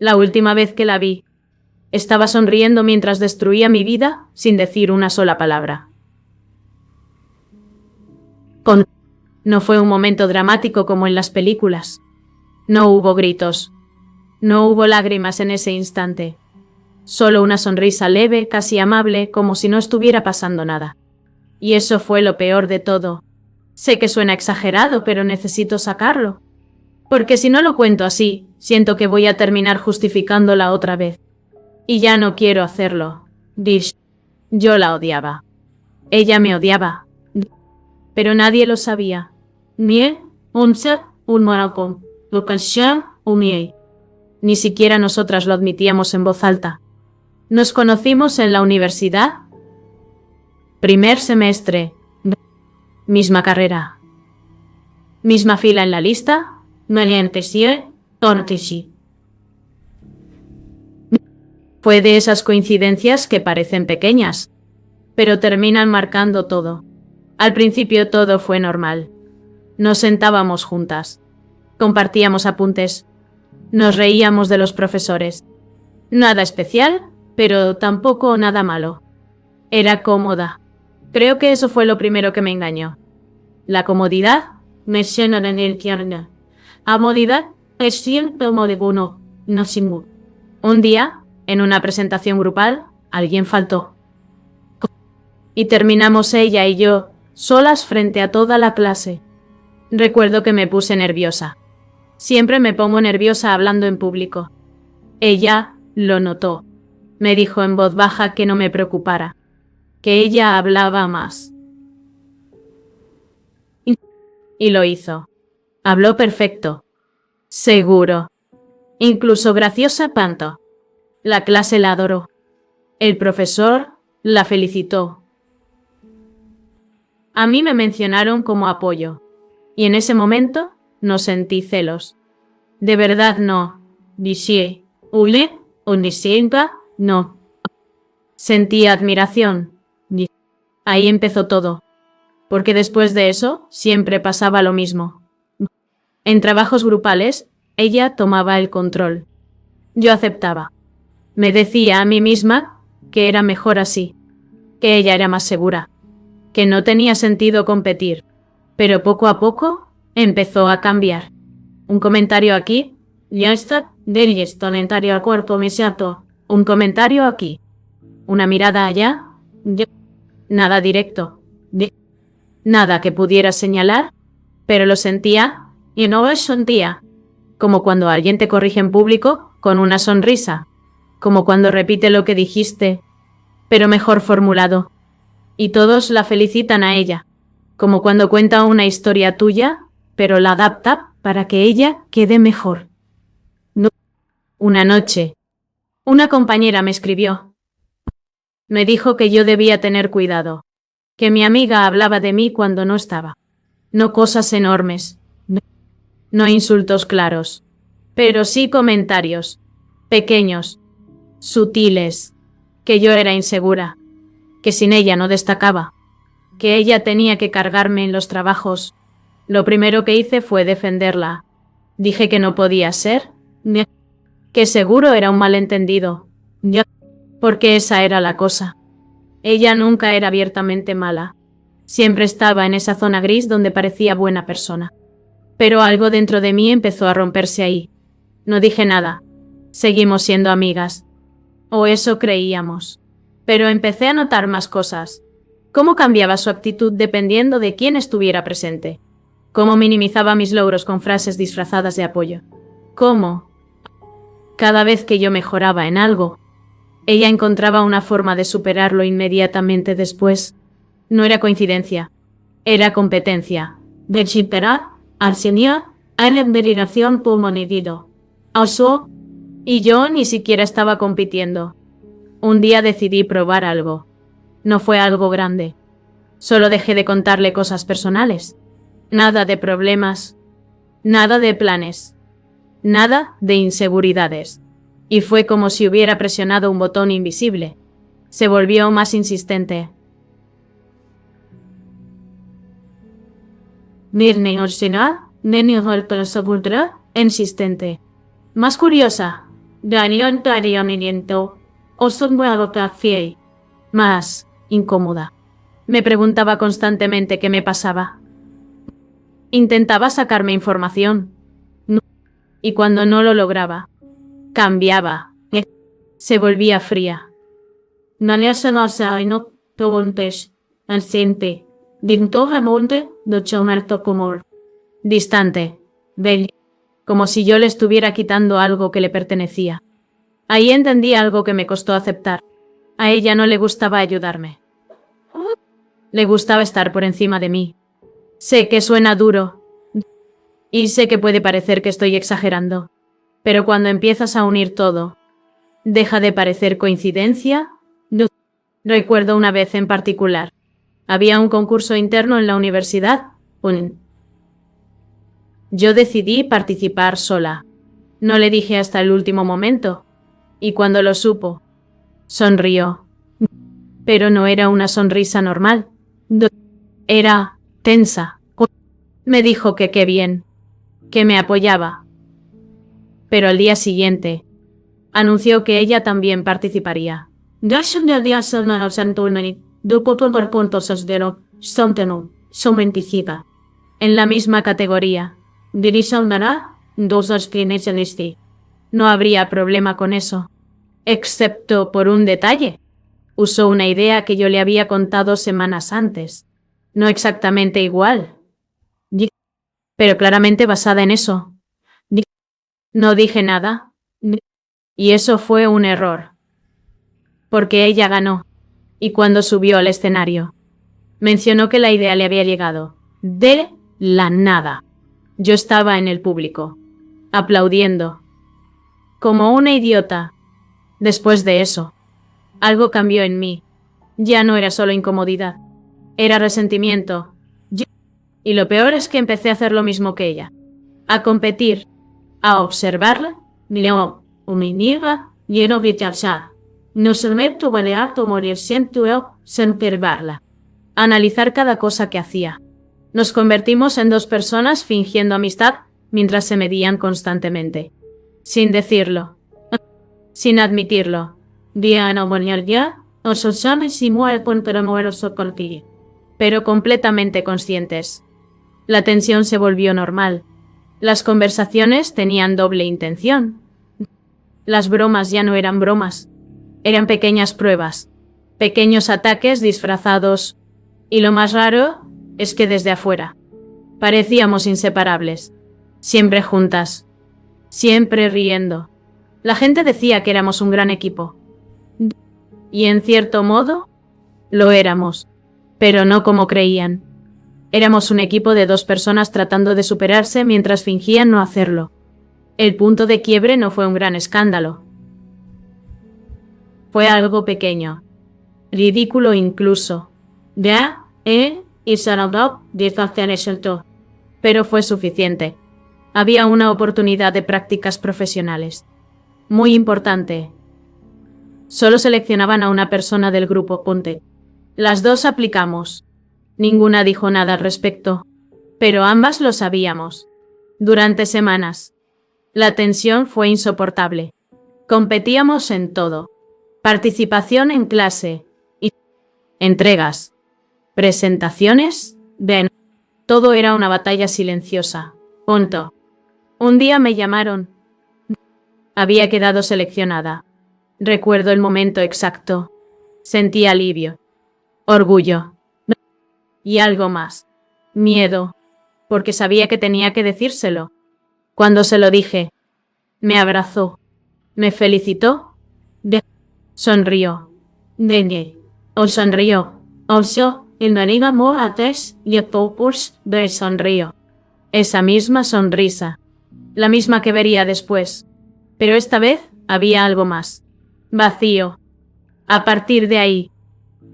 La última vez que la vi, estaba sonriendo mientras destruía mi vida sin decir una sola palabra. No fue un momento dramático como en las películas. No hubo gritos. No hubo lágrimas en ese instante. Solo una sonrisa leve, casi amable, como si no estuviera pasando nada. Y eso fue lo peor de todo. Sé que suena exagerado, pero necesito sacarlo. Porque si no lo cuento así, siento que voy a terminar justificándola otra vez. Y ya no quiero hacerlo. Dish. Yo la odiaba. Ella me odiaba. Pero nadie lo sabía. Ni siquiera nosotras lo admitíamos en voz alta. Nos conocimos en la universidad. Primer semestre. Misma carrera. Misma fila en la lista. Fue de esas coincidencias que parecen pequeñas, pero terminan marcando todo. Al principio todo fue normal. Nos sentábamos juntas. Compartíamos apuntes. Nos reíamos de los profesores. Nada especial, pero tampoco nada malo. Era cómoda. Creo que eso fue lo primero que me engañó. La comodidad me llena en el tierno. Amodidad es siempre modeguno, no sin. Un día, en una presentación grupal, alguien faltó. Y terminamos ella y yo, solas frente a toda la clase. Recuerdo que me puse nerviosa. Siempre me pongo nerviosa hablando en público. Ella lo notó. Me dijo en voz baja que no me preocupara, que ella hablaba más. Y lo hizo. Habló perfecto. Seguro. Incluso graciosa tanto. La clase la adoró. El profesor la felicitó. A mí me mencionaron como apoyo. Y en ese momento no sentí celos. De verdad no. Dishie. Ule. Unisienka. No. Sentí admiración. Ahí empezó todo. Porque después de eso siempre pasaba lo mismo. En trabajos grupales, ella tomaba el control. Yo aceptaba. Me decía a mí misma que era mejor así, que ella era más segura, que no tenía sentido competir. Pero poco a poco empezó a cambiar. Un comentario aquí, ya está, comentario al cuerpo misiato. Un comentario aquí. Una mirada allá, nada directo. Nada que pudiera señalar, pero lo sentía y no lo sentía. Como cuando alguien te corrige en público con una sonrisa. Como cuando repite lo que dijiste, pero mejor formulado. Y todos la felicitan a ella. Como cuando cuenta una historia tuya, pero la adapta para que ella quede mejor. Una noche, una compañera me escribió. Me dijo que yo debía tener cuidado, que mi amiga hablaba de mí cuando no estaba. No cosas enormes, no insultos claros, pero sí comentarios, pequeños, sutiles, que yo era insegura, que sin ella no destacaba, que ella tenía que cargarme en los trabajos. Lo primero que hice fue defenderla. Dije que no podía ser, que seguro era un malentendido, porque esa era la cosa. Ella nunca era abiertamente mala. Siempre estaba en esa zona gris donde parecía buena persona. Pero algo dentro de mí empezó a romperse ahí. No dije nada. Seguimos siendo amigas. O eso creíamos. Pero empecé a notar más cosas. Cómo cambiaba su actitud dependiendo de quién estuviera presente. Cómo minimizaba mis logros con frases disfrazadas de apoyo. Cómo, cada vez que yo mejoraba en algo, ella encontraba una forma de superarlo inmediatamente después. No era coincidencia. Era competencia. De chipera, arsenía, derivación pulmonidido. Oso. Y yo ni siquiera estaba compitiendo. Un día decidí probar algo. No fue algo grande. Solo dejé de contarle cosas personales. Nada de problemas. Nada de planes. Nada de inseguridades. Y fue como si hubiera presionado un botón invisible. Se volvió más insistente. Insistente. Más curiosa. Daniel Tarianiniento, o son más incómoda. Me preguntaba constantemente qué me pasaba. Intentaba sacarme información. Y cuando no lo lograba, cambiaba. Se volvía fría. Nania se no togontes, al siente. Dintoja monte, do chomerto como distante, bello, como si yo le estuviera quitando algo que le pertenecía. Ahí entendí algo que me costó aceptar. A ella no le gustaba ayudarme. Le gustaba estar por encima de mí. Sé que suena duro y sé que puede parecer que estoy exagerando, pero cuando empiezas a unir todo, deja de parecer coincidencia. Recuerdo una vez en particular. Había un concurso interno en la universidad. Yo decidí participar sola. No le dije hasta el último momento. Y cuando lo supo, sonrió. Pero no era una sonrisa normal. Era tensa. Me dijo que qué bien, que me apoyaba. Pero al día siguiente, anunció que ella también participaría. En la misma categoría. No habría problema con eso, excepto por un detalle. Usó una idea que yo le había contado semanas antes. No exactamente igual, pero claramente basada en eso. No dije nada, y eso fue un error. Porque ella ganó, y cuando subió al escenario, mencionó que la idea le había llegado de la nada. Yo estaba en el público, aplaudiendo, como una idiota. Después de eso, algo cambió en mí. Ya no era solo incomodidad, era resentimiento. Y lo peor es que empecé a hacer lo mismo que ella, a competir, a observarla, no someto a morir siento sin perderla. Analizar cada cosa que hacía. Nos convertimos en dos personas fingiendo amistad mientras se medían constantemente. Sin decirlo. Sin admitirlo. Pero completamente conscientes. La tensión se volvió normal. Las conversaciones tenían doble intención. Las bromas ya no eran bromas. Eran pequeñas pruebas. Pequeños ataques disfrazados. Y lo más raro es que desde afuera parecíamos inseparables. Siempre juntas. Siempre riendo. La gente decía que éramos un gran equipo. Y en cierto modo, lo éramos. Pero no como creían. Éramos un equipo de dos personas tratando de superarse mientras fingían no hacerlo. El punto de quiebre no fue un gran escándalo. Fue algo pequeño. Ridículo incluso. Pero fue suficiente. Había una oportunidad de prácticas profesionales. Muy importante. Solo seleccionaban a una persona del grupo Ponte. Las dos aplicamos. Ninguna dijo nada al respecto. Pero ambas lo sabíamos. Durante semanas. La tensión fue insoportable. Competíamos en todo. Participación en clase. Y entregas. Presentaciones. Todo era una batalla silenciosa. Punto. Un día me llamaron. Había quedado seleccionada. Recuerdo el momento exacto. Sentí alivio. Orgullo. Y algo más. Miedo. Porque sabía que tenía que decírselo. Cuando se lo dije, me abrazó. Me felicitó. Sonrió. Sonrió. El nariga mo ates y popurs de sonrió. Esa misma sonrisa. La misma que vería después. Pero esta vez había algo más. Vacío. A partir de ahí,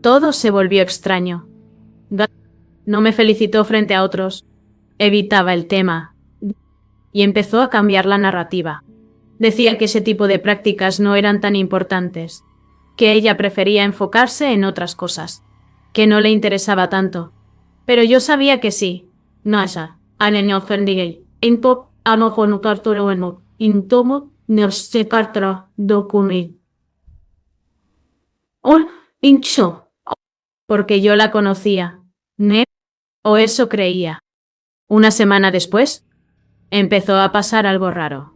todo se volvió extraño. No me felicitó frente a otros. Evitaba el tema. Y empezó a cambiar la narrativa. Decía que ese tipo de prácticas no eran tan importantes. Que ella prefería enfocarse en otras cosas. Que no le interesaba tanto. Pero yo sabía que sí. no sé cartra documento. Un hincho. Porque yo la conocía. ¿Ne? O eso creía. Una semana después, empezó a pasar algo raro.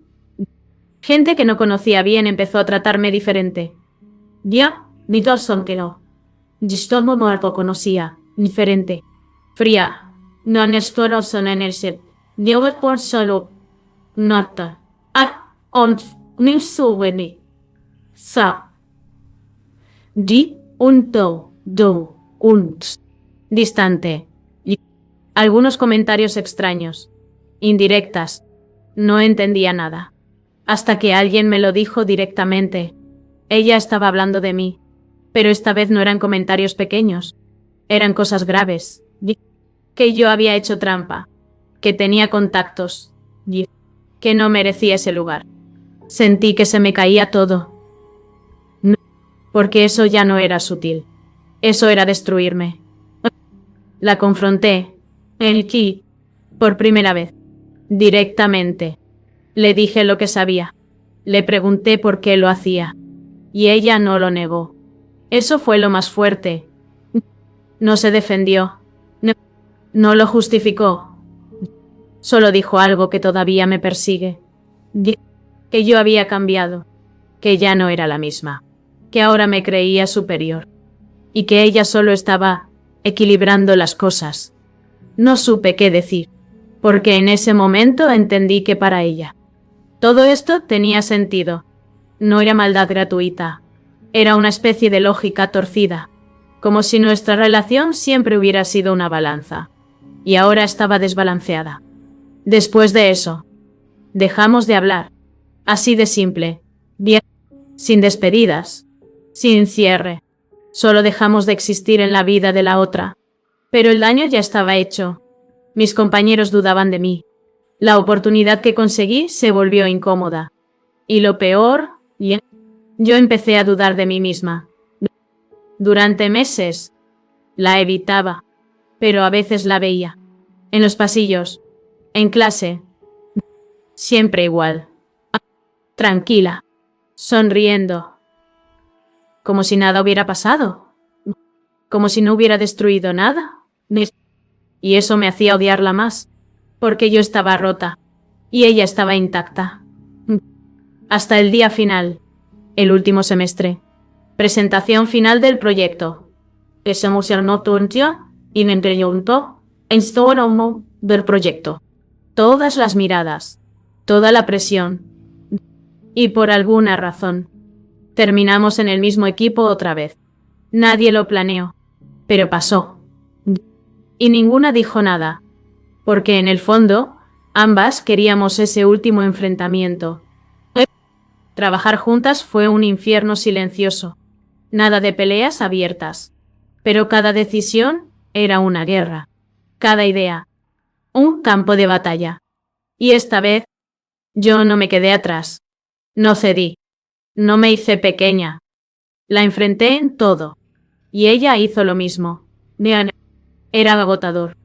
Gente que no conocía bien empezó a tratarme diferente. Ya, ni dos son que no. Yo muerto conocía, diferente. Fría. No son en el set. Yo por solo. Nota. Ah, on. Ni souvenir. Sa. Di. Un do. Un. Distante. Algunos comentarios extraños. Indirectas. No entendía nada. Hasta que alguien me lo dijo directamente. Ella estaba hablando de mí. Pero esta vez no eran comentarios pequeños. Eran cosas graves. Que yo había hecho trampa. Que tenía contactos. Que no merecía ese lugar. Sentí que se me caía todo. No, porque eso ya no era sutil. Eso era destruirme. La confronté. El ki. Por primera vez. Directamente. Le dije lo que sabía. Le pregunté por qué lo hacía. Y ella no lo negó. Eso fue lo más fuerte. No se defendió. No lo justificó. Solo dijo algo que todavía me persigue. Que yo había cambiado. Que ya no era la misma. Que ahora me creía superior. Y que ella solo estaba equilibrando las cosas. No supe qué decir. Porque en ese momento entendí que para ella todo esto tenía sentido. No era maldad gratuita. Era una especie de lógica torcida. Como si nuestra relación siempre hubiera sido una balanza. Y ahora estaba desbalanceada. Después de eso, dejamos de hablar. Así de simple. Bien. Sin despedidas. Sin cierre. Solo dejamos de existir en la vida de la otra. Pero el daño ya estaba hecho. Mis compañeros dudaban de mí. La oportunidad que conseguí se volvió incómoda. Y lo peor, yo empecé a dudar de mí misma. Durante meses, la evitaba, pero a veces la veía. En los pasillos, en clase, siempre igual. Tranquila, sonriendo, como si nada hubiera pasado, como si no hubiera destruido nada. Y eso me hacía odiarla más, porque yo estaba rota, y ella estaba intacta. Hasta el día final, el último semestre. Presentación final del proyecto. Estamos en y en del proyecto. Todas las miradas, toda la presión. Y por alguna razón, terminamos en el mismo equipo otra vez. Nadie lo planeó, pero pasó. Y ninguna dijo nada, porque en el fondo, ambas queríamos ese último enfrentamiento. Trabajar juntas fue un infierno silencioso. Nada de peleas abiertas. Pero cada decisión era una guerra. Cada idea, un campo de batalla. Y esta vez, yo no me quedé atrás. No cedí. No me hice pequeña. La enfrenté en todo. Y ella hizo lo mismo. Era agotador.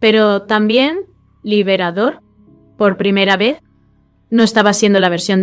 Pero también liberador. Por primera vez, no estaba siendo la versión